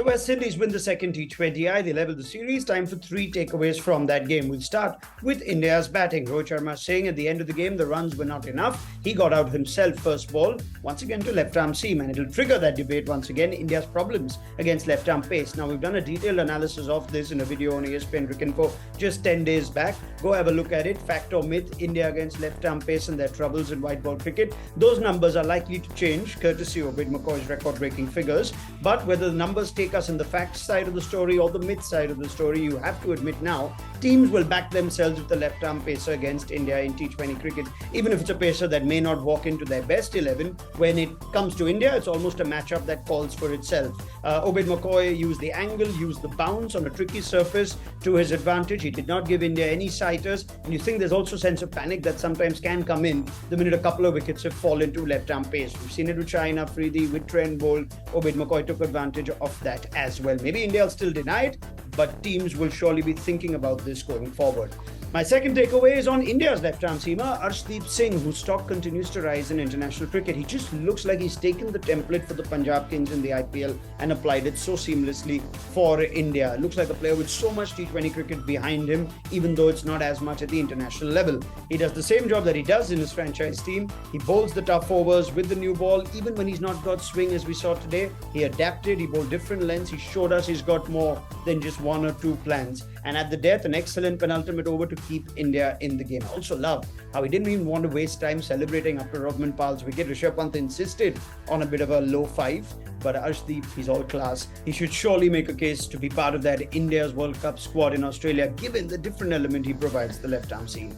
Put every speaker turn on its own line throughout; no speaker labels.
The West Indies win the second T20I. They level the series. Time for three takeaways from that game. We'll start with India's batting. Rohit Sharma saying at the end of the game, the runs were not enough. He got out himself first ball, once again to left-arm seam, and it'll trigger that debate once again, India's problems against left-arm pace. Now, we've done a detailed analysis of this in a video on ESPN Cricinfo just 10 days back. Go have a look at it. Fact or myth, India against left-arm pace and their troubles in white ball cricket. Those numbers are likely to change, courtesy of McCoy's record-breaking figures. But whether the numbers take us in the fact side of the story or the myth side of the story, you have to admit now, teams will back themselves with the left-arm pacer against India in T20 cricket, even if it's a pacer that may not walk into their best 11. When it comes to India, it's almost a matchup that calls for itself. McCoy used the angle, used the bounce on a tricky surface to his advantage. He did not give India any sighters, and you think there's also a sense of panic that sometimes can come in the minute a couple of wickets have fallen to left-arm pace. We've seen it with Shaheen Afridi, with Trent Bolt. McCoy took advantage of that as well. Maybe India will still deny it, but teams will surely be thinking about this going forward. My second takeaway is on India's left-arm seamer, ARSHDEEP'S, whose stock continues to rise in international cricket. He just looks like he's taken the template for the Punjab Kings in the IPL and applied it so seamlessly for India. Looks like a player with so much T20 cricket behind him, even though it's not as much at the international level. He does the same job that he does in his franchise team. He bowls the tough overs with the new ball. Even when he's not got swing, as we saw today, he adapted, he bowled different lengths. He showed us he's got more than just one or two plans. And at the death, an excellent penultimate over to keep India in the game. I also love how he didn't even want to waste time celebrating after Rohman Pal's wicket. Rishabh Pant insisted on a bit of a low five, but ARSHDEEP, he's all class. He should surely make a case to be part of that India's World Cup squad in Australia, given the different element he provides the left-arm seam.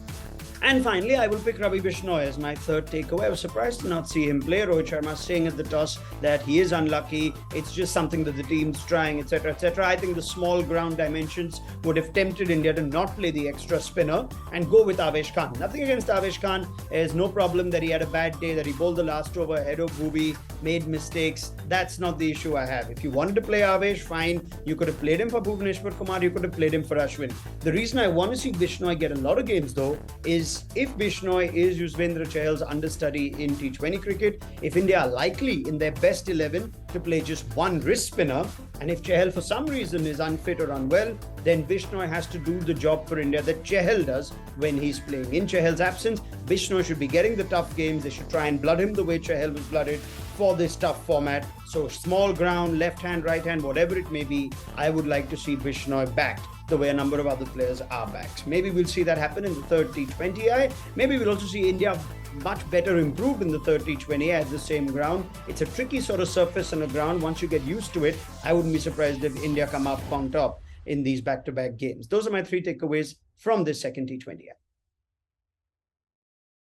And finally, I will pick Ravi Bishnoi as my third takeaway. I was surprised to not see him play. Rohit Sharma saying at the toss that he is unlucky. It's just something that the team's trying, etc., etc. I think the small ground dimensions would have tempted India to not play the extra spinner and go with Avesh Khan. Nothing against Avesh Khan. There's no problem that he had a bad day, that he bowled the last over ahead of Bhubi, made mistakes. That's not the issue I have. If you wanted to play Avesh, fine. You could have played him for Bhuvaneshwar Kumar. You could have played him for Ashwin. The reason I want to see Bishnoi get a lot of games, though, is if Bishnoi is Yuzvendra Chahal's understudy in T20 cricket, if India are likely in their best 11 to play just one wrist spinner, and if Chahal for some reason is unfit or unwell, then Bishnoi has to do the job for India that Chahal does when he's playing. In Chahal's absence, Bishnoi should be getting the tough games. They should try and blood him the way Chahal was blooded for this tough format. So small ground, left hand, right hand, whatever it may be, I would like to see Bishnoi backed the way a number of other players are backed. Maybe we'll see that happen in the third T20I. Maybe we'll also see India much better improved in the third T20I at the same ground. It's a tricky sort of surface and a ground. Once you get used to it, I wouldn't be surprised if India come up on top in these back-to-back games. Those are my three takeaways from this second T20I.